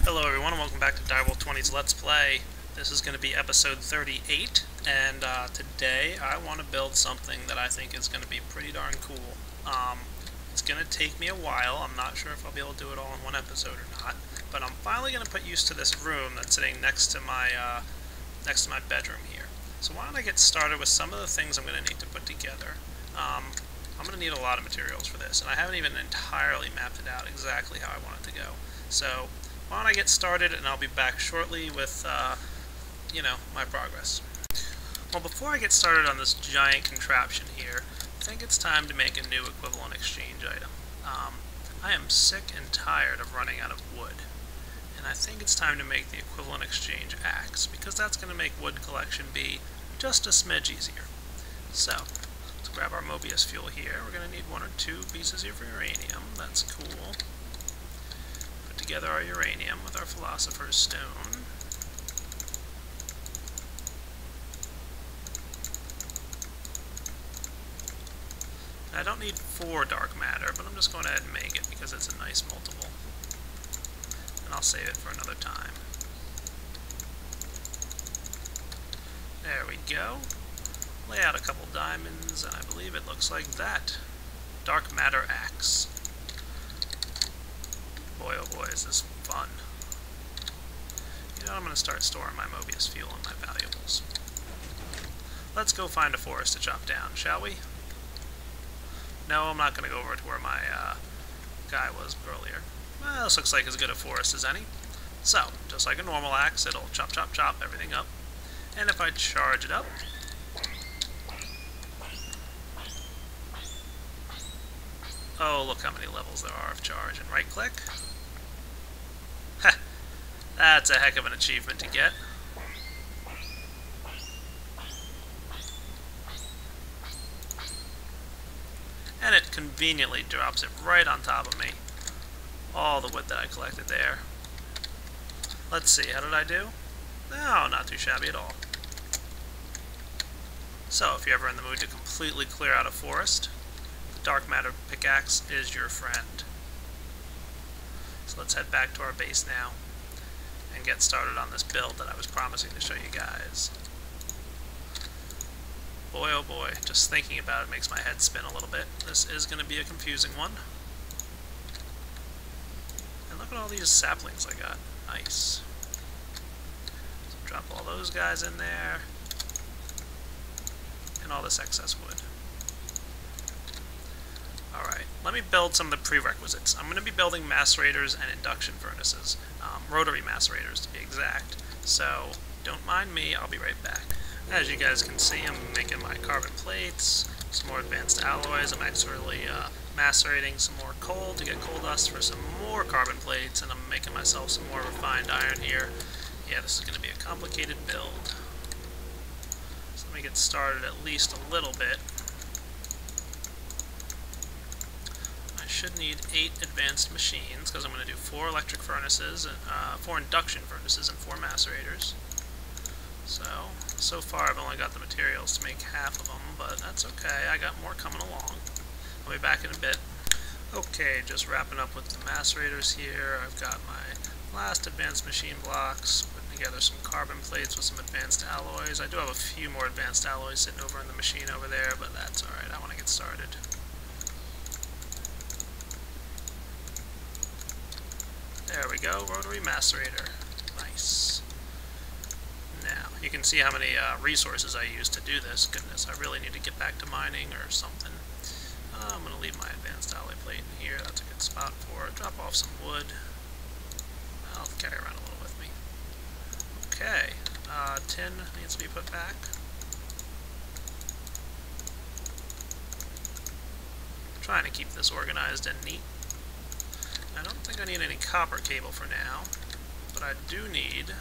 Hello everyone and welcome back to Direwolf20's Let's Play. This is going to be episode 38, and today I want to build something that I think is going to be pretty darn cool. It's going to take me a while. I'm not sure if I'll be able to do it all in one episode or not, but I'm finally going to put use to this room that's sitting next to my bedroom here. So why don't I get started with some of the things I'm going to need to put together. I'm going to need a lot of materials for this, and I haven't even entirely mapped it out exactly how I want it to go. So why don't I get started, and I'll be back shortly with, my progress. Well, before I get started on this giant contraption here, I think it's time to make a new equivalent exchange item. I am sick and tired of running out of wood, and I think it's time to make the equivalent exchange axe, because that's going to make wood collection be just a smidge easier. So, let's grab our Mobius fuel here. We're going to need 1 or 2 pieces of uranium. That's cool. Together our uranium with our Philosopher's Stone. I don't need 4 dark matter, but I'm just going ahead and make it because it's a nice multiple. And I'll save it for another time. There we go. Lay out a couple diamonds, and I believe it looks like that. Dark matter axe. Boy, oh boy, is this fun. You know, I'm going to start storing my Mobius fuel and my valuables. Let's go find a forest to chop down, shall we? No, I'm not going to go over to where my guy was earlier. Well, this looks like as good a forest as any. So, just like a normal axe, it'll chop, chop, chop everything up. And if I charge it up, oh, look how many levels there are of charge. And right-click. Heh, that's a heck of an achievement to get. And it conveniently drops it right on top of me. All the wood that I collected there. Let's see, how did I do? No, not too shabby at all. So, if you're ever in the mood to completely clear out a forest, Dark matter pickaxe is your friend. So let's head back to our base now and get started on this build that I was promising to show you guys. Boy oh boy, just thinking about it makes my head spin a little bit. This is going to be a confusing one. And look at all these saplings I got. Nice. So drop all those guys in there. And all this excess wood. Alright, let me build some of the prerequisites. I'm going to be building macerators and induction furnaces. Rotary macerators, to be exact. So, don't mind me, I'll be right back. As you guys can see, I'm making my carbon plates, some more advanced alloys. I'm actually macerating some more coal to get coal dust for some more carbon plates, and I'm making myself some more refined iron here. Yeah, this is going to be a complicated build. So let me get started at least a little bit. Should need 8 advanced machines, because I'm going to do 4 electric furnaces, and 4 induction furnaces, and 4 macerators. So far I've only got the materials to make half of them, but that's okay, I got more coming along. I'll be back in a bit. Okay, just wrapping up with the macerators here. I've got my last advanced machine blocks, putting together some carbon plates with some advanced alloys. I do have a few more advanced alloys sitting over in the machine over there, but that's alright, I want to get started. There we go, rotary macerator. Nice. Now, you can see how many resources I use to do this. Goodness, I really need to get back to mining or something. I'm going to leave my advanced alloy plate in here. That's a good spot for it. Drop off some wood. I'll carry around a little with me. Okay, tin needs to be put back. I'm trying to keep this organized and neat. I don't think I need any copper cable for now, but I do need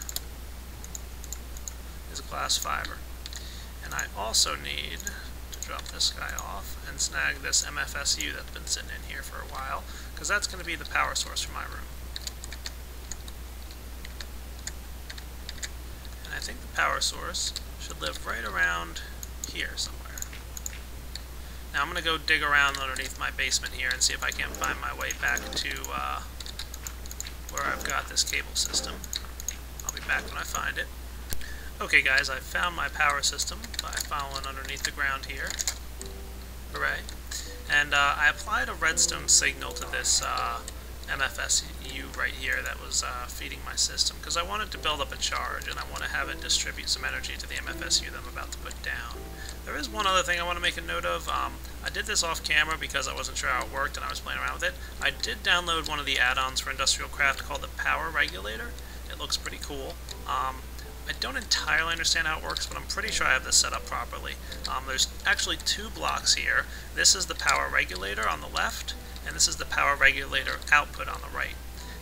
is glass fiber. And I also need to drop this guy off and snag this MFSU that's been sitting in here for a while, because that's going to be the power source for my room. And I think the power source should live right around here somewhere. Now I'm going to go dig around underneath my basement here and see if I can't find my way back to where I've I've got this cable system. I'll be back when I find it. Okay guys, I found my power system by following underneath the ground here. Hooray. And I applied a redstone signal to this MFSU right here that was feeding my system, because I wanted to build up a charge and I want to have it distribute some energy to the MFSU that I'm about to put down. There is one other thing I want to make a note of. I did this off camera because I wasn't sure how it worked and I was playing around with it. I did download one of the add-ons for Industrial Craft called the Power Regulator. It looks pretty cool. I don't entirely understand how it works, but I'm pretty sure I have this set up properly. There's actually two blocks here. This is the power regulator on the left, and this is the power regulator output on the right.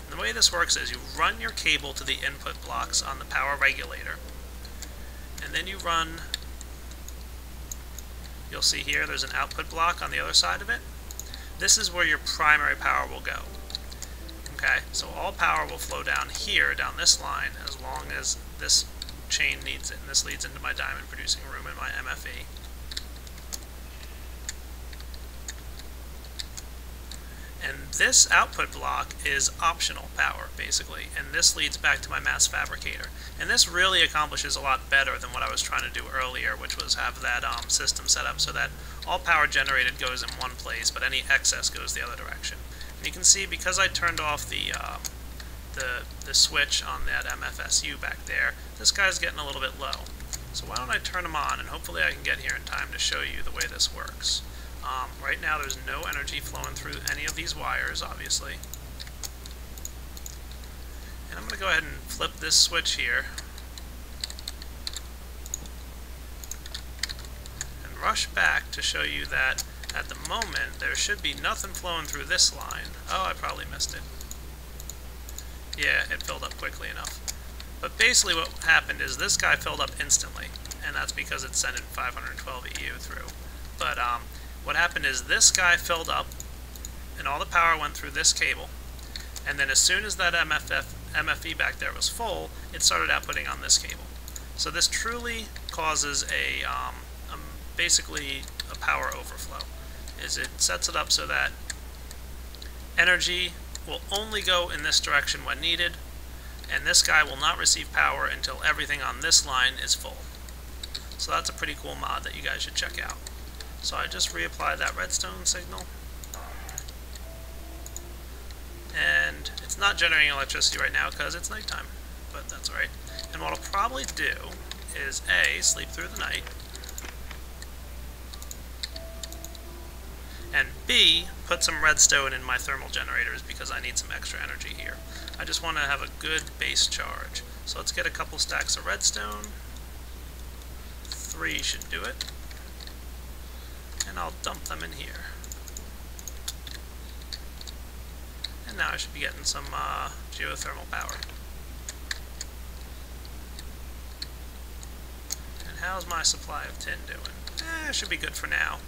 And the way this works is you run your cable to the input blocks on the power regulator, and then you run, you'll see here there's an output block on the other side of it. This is where your primary power will go. Okay, so all power will flow down here, down this line, as long as this chain needs it, and this leads into my diamond producing room and my MFE. And this output block is optional power, basically, and this leads back to my mass fabricator. And this really accomplishes a lot better than what I was trying to do earlier, which was have that system set up so that all power generated goes in one place, but any excess goes the other direction. And you can see, because I turned off the switch on that MFSU back there, this guy's getting a little bit low. So why don't I turn him on, and hopefully I can get here in time to show you the way this works. Right now there's no energy flowing through any of these wires, obviously. And I'm going to go ahead and flip this switch here. And rush back to show you that at the moment there should be nothing flowing through this line. Oh, I probably missed it. Yeah, it filled up quickly enough. But basically what happened is this guy filled up instantly, and that's because it's sending 512 EU through. But what happened is this guy filled up, and all the power went through this cable, and then as soon as that MFE back there was full, it started outputting on this cable. So this truly causes basically a power overflow. It sets it up so that energy will only go in this direction when needed, and this guy will not receive power until everything on this line is full. So that's a pretty cool mod that you guys should check out. So I just reapplied that redstone signal, and it's not generating electricity right now because it's nighttime, but that's alright. And what I'll probably do is A, sleep through the night, and B, put some redstone in my thermal generators because I need some extra energy here. I just want to have a good base charge. So let's get a couple stacks of redstone. 3 should do it. And I'll dump them in here. And now I should be getting some geothermal power. And how's my supply of tin doing? It should be good for now.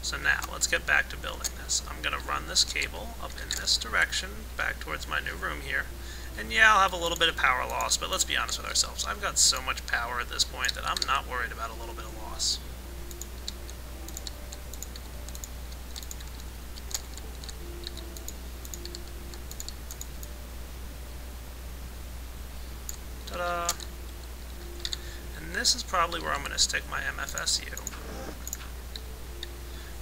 So now, let's get back to building this. I'm going to run this cable up in this direction, back towards my new room here. And yeah, I'll have a little bit of power loss, but let's be honest with ourselves. I've got so much power at this point that I'm not worried about a little bit of loss. Ta-da! And this is probably where I'm going to stick my MFSU.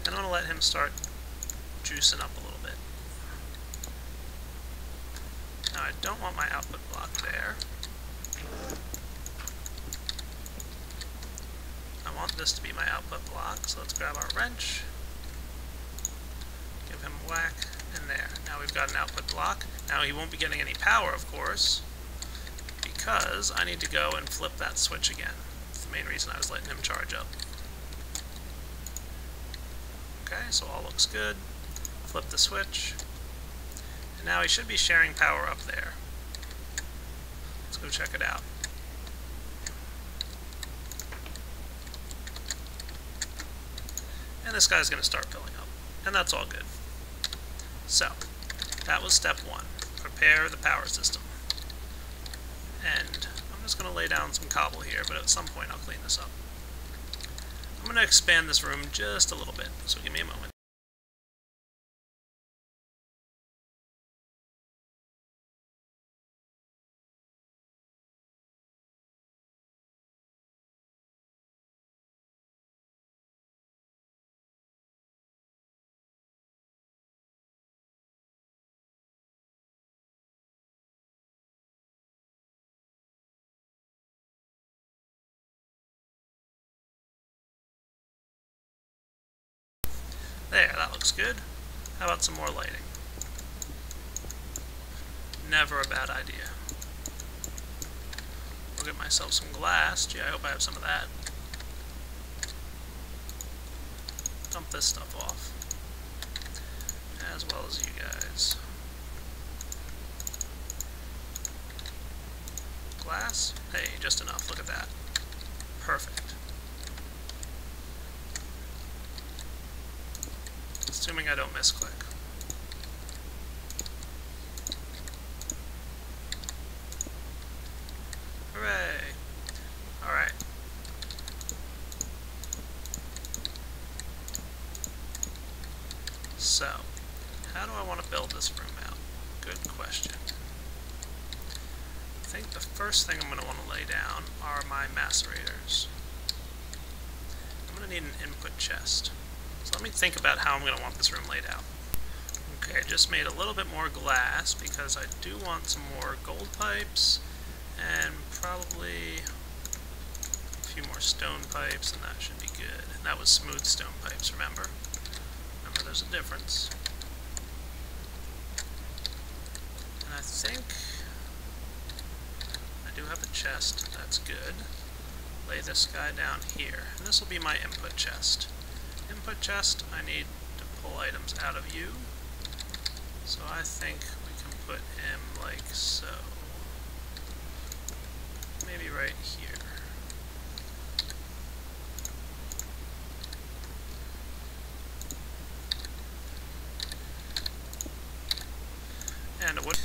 And I'm going to let him start juicing up a little bit. Now I don't want my output block there. I want this to be my output block, so let's grab our wrench, give him a whack, and there. Now we've got an output block. Now he won't be getting any power, of course, because I need to go and flip that switch again. That's the main reason I was letting him charge up. Okay, so all looks good. Flip the switch. And now he should be sharing power up there. Let's go check it out. And this guy's going to start filling up. And that's all good. So, that was step 1. Prepare the power system. And I'm just going to lay down some cobble here, but at some point I'll clean this up. I'm going to expand this room just a little bit, so give me a moment. There, that looks good. How about some more lighting? Never a bad idea. I'll get myself some glass. Gee, I hope I have some of that. Dump this stuff off. As well as you guys. Glass? Hey, just enough. Look at that. Perfect. Assuming I don't misclick. Hooray! Alright. So, how do I want to build this room out? Good question. I think the first thing I'm going to want to lay down are my macerators. I'm going to need an input chest. So let me think about how I'm going to want this room laid out. Okay, I just made a little bit more glass because I do want some more gold pipes and probably a few more stone pipes, and that should be good. And that was smooth stone pipes, remember? Remember, there's a difference. And I think I do have a chest. That's good. Lay this guy down here. And this will be my input chest. Input chest, I need to pull items out of you. So I think we can put him like so. Maybe right here. And it would.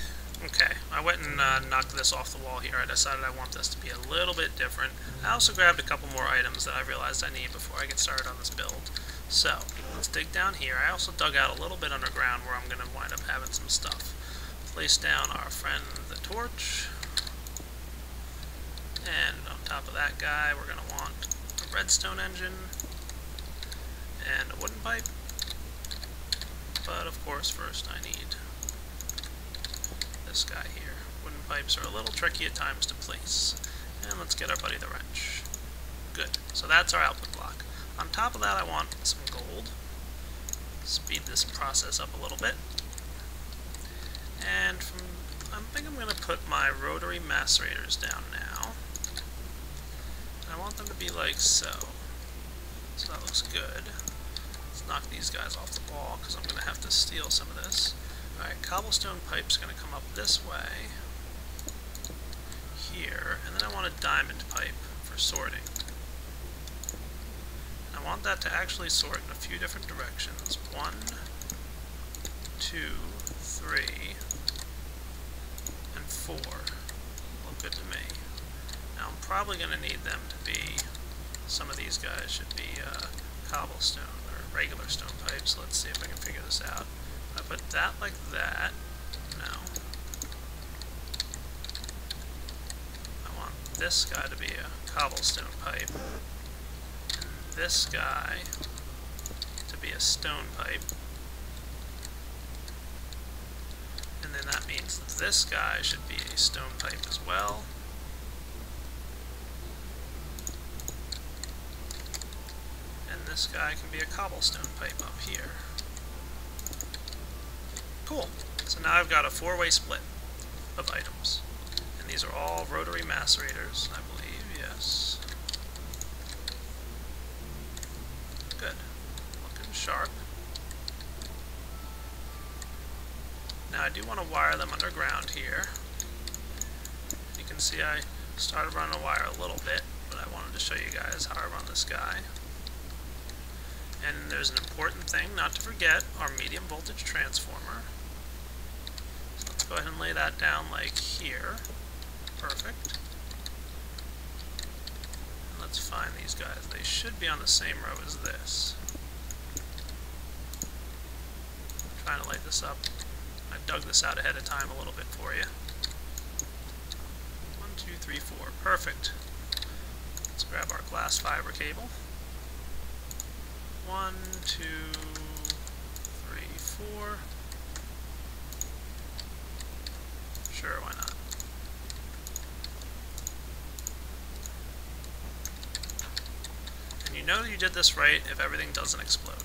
Okay, I went and knocked this off the wall here. I decided I want this to be a little bit different. I also grabbed a couple more items that I realized I need before I get started on this build. So, let's dig down here. I also dug out a little bit underground where I'm going to wind up having some stuff. Place down our friend the torch. And on top of that guy, we're going to want a redstone engine and a wooden pipe. But of course, first I need this guy here. Wooden pipes are a little tricky at times to place. And let's get our buddy the wrench. Good. So that's our output block. On top of that, I want some gold. Speed this process up a little bit. And I think I'm going to put my rotary macerators down now. And I want them to be like so. So that looks good. Let's knock these guys off the wall because I'm going to have to steal some of this. Alright, cobblestone pipe's going to come up this way. Here. And then I want a diamond pipe for sorting. I want that to actually sort in a few different directions. 1, 2, 3, and 4. Look good to me. Now I'm probably going to need them to be, some of these guys should be cobblestone or regular stone pipes. Let's see if I can figure this out. I put that like that. No. I want this guy to be a cobblestone pipe. This guy to be a stone pipe, and then that means that this guy should be a stone pipe as well, and this guy can be a cobblestone pipe up here. Cool. So now I've got a 4-way split of items, and these are all rotary macerators, I believe, yes. Good. Looking sharp. Now I do want to wire them underground here. You can see I started running a wire a little bit, but I wanted to show you guys how I run this guy. And there's an important thing not to forget, our medium voltage transformer. So let's go ahead and lay that down like here. Perfect. Let's find these guys. They should be on the same row as this. I'm trying to light this up. I dug this out ahead of time a little bit for you. 1, 2, 3, 4. Perfect. Let's grab our glass fiber cable. 1, 2, 3, 4. Sure, why not? You know you did this right if everything doesn't explode.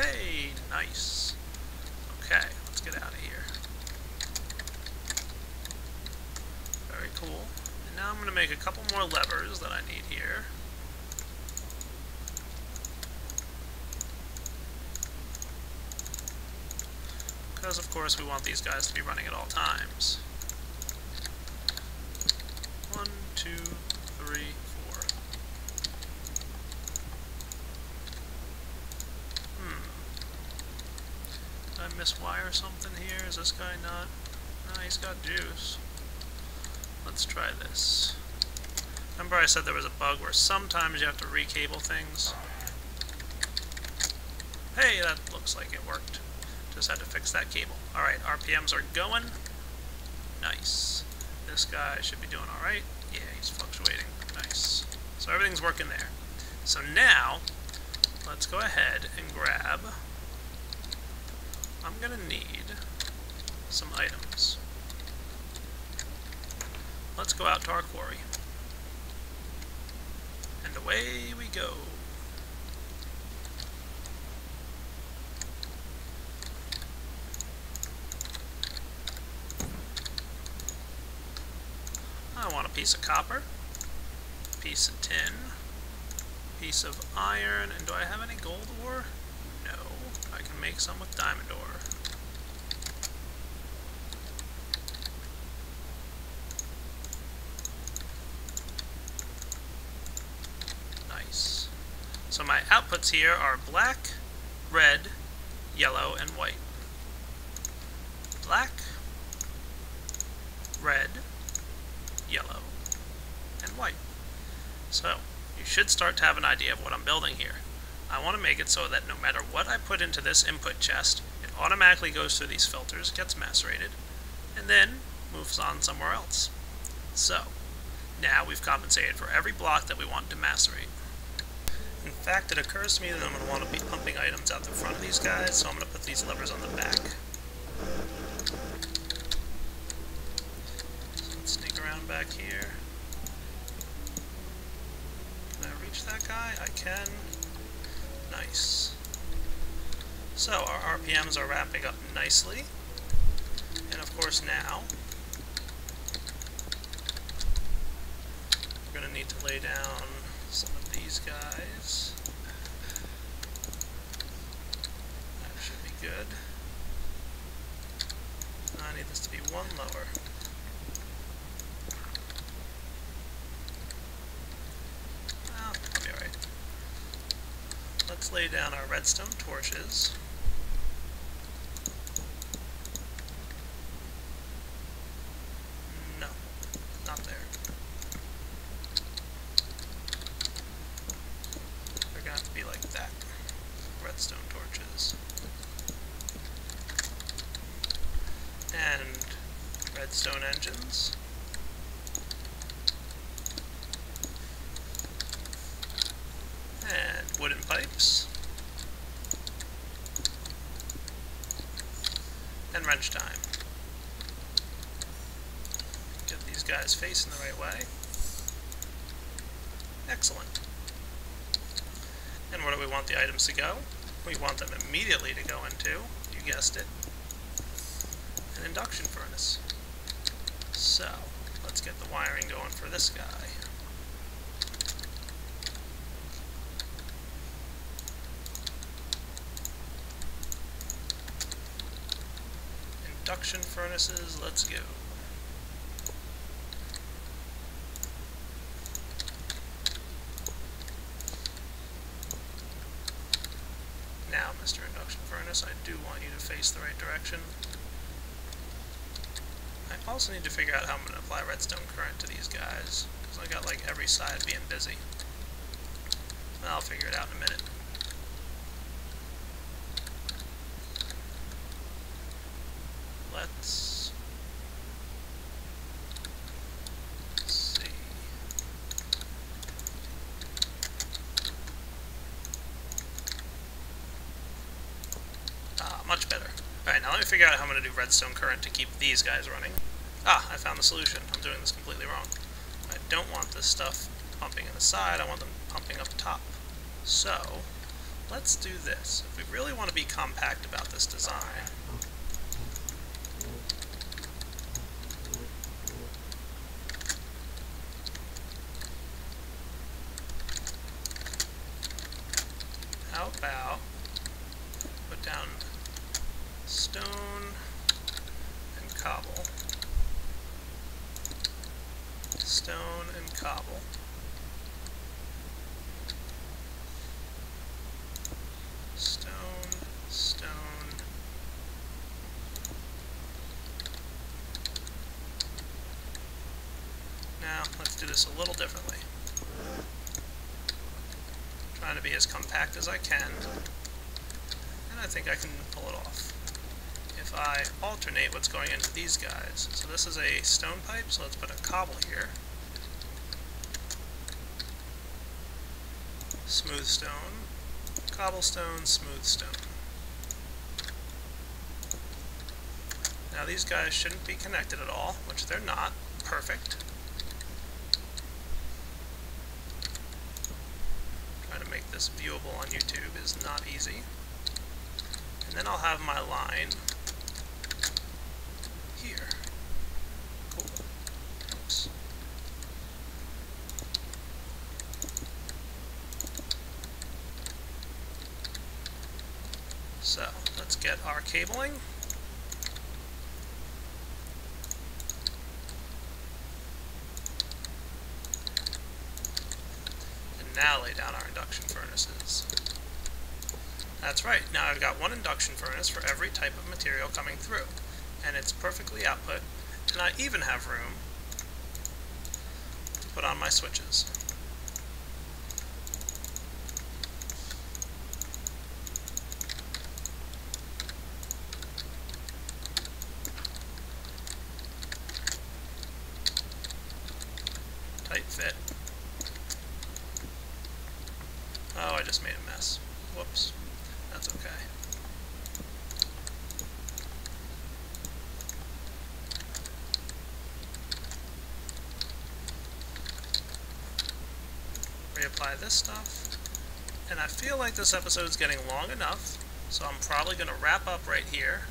Hey, nice. Okay, let's get out of here. Very cool. And now I'm going to make a couple more levers that I need here. Because, of course, we want these guys to be running at all times. 1, 2, 3, 4. Did I miswire something here? Is this guy not? No, he's got juice. Let's try this. Remember I said there was a bug where sometimes you have to recable things? Hey, that looks like it worked. Just had to fix that cable. Alright, RPMs are going. Nice. This guy should be doing alright. Yeah, he's fluctuating. Nice. So everything's working there. So now, let's go ahead and grab... I'm gonna need some items. Let's go out to our quarry. And away we go. I want a piece of copper, piece of tin, piece of iron, and do I have any gold ore? No. I can make some with diamond ore. Nice. So my outputs here are black, red, yellow, and white. Black, red, yellow, and white. So, you should start to have an idea of what I'm building here. I want to make it so that no matter what I put into this input chest, it automatically goes through these filters, gets macerated, and then moves on somewhere else. So, now we've compensated for every block that we want to macerate. In fact, it occurs to me that I'm going to want to be pumping items out the front of these guys, so I'm going to put these levers on the back. Sneak around back here. Can I reach that guy? I can. Nice. So, our RPMs are wrapping up nicely. And of course now, we're going to need to lay down some of these guys. That should be good. I need this to be one lower. Let's lay down our redstone torches. No, not there. They're gonna have to be like that. Redstone torches. And redstone engines. And wooden pipes. And wrench time. Get these guys facing the right way. Excellent. And where do we want the items to go? We want them immediately to go into, you guessed it, an induction furnace. So, let's get the wiring going for this guy. Induction furnaces, let's go. Now, Mr. Induction Furnace, I do want you to face the right direction. I also need to figure out how I'm going to apply redstone current to these guys, because I got like every side being busy. I'll figure it out in a minute. Let's see. Much better. Alright, now let me figure out how I'm going to do redstone current to keep these guys running. I found the solution. I'm doing this completely wrong. I don't want this stuff pumping in the side, I want them pumping up top. So, let's do this. If we really want to be compact about this design, how about put down stone and cobble, stone and cobble. Stone, stone. Now, let's do this a little differently. Trying to be as compact as I can, and I think I can pull it off. If I alternate what's going into these guys, so this is a stone pipe, so let's put a cobble here. Smooth stone. Cobblestone, smooth stone. Now these guys shouldn't be connected at all, which they're not. Perfect. Trying to make this viewable on YouTube is not easy. And then I'll have my line here. Cool. Oops. So, let's get our cabling. And now lay down our induction furnaces. That's right, now I've got one induction furnace for every type of material coming through. And it's perfectly output, and I even have room to put on my switches. Tight fit. Oh, I just made a mess. Whoops. That's okay. Reapply this stuff. And I feel like this episode is getting long enough, so I'm probably going to wrap up right here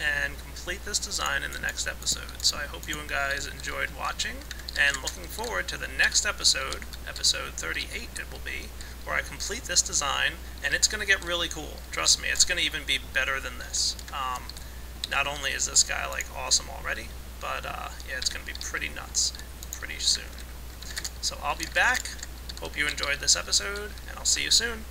and complete this design in the next episode. So I hope you guys enjoyed watching, and looking forward to the next episode, episode 38 it will be, where I complete this design, and it's going to get really cool. Trust me, it's going to even be better than this. Not only is this guy like awesome already, but yeah, it's going to be pretty nuts pretty soon. So I'll be back. Hope you enjoyed this episode, and I'll see you soon.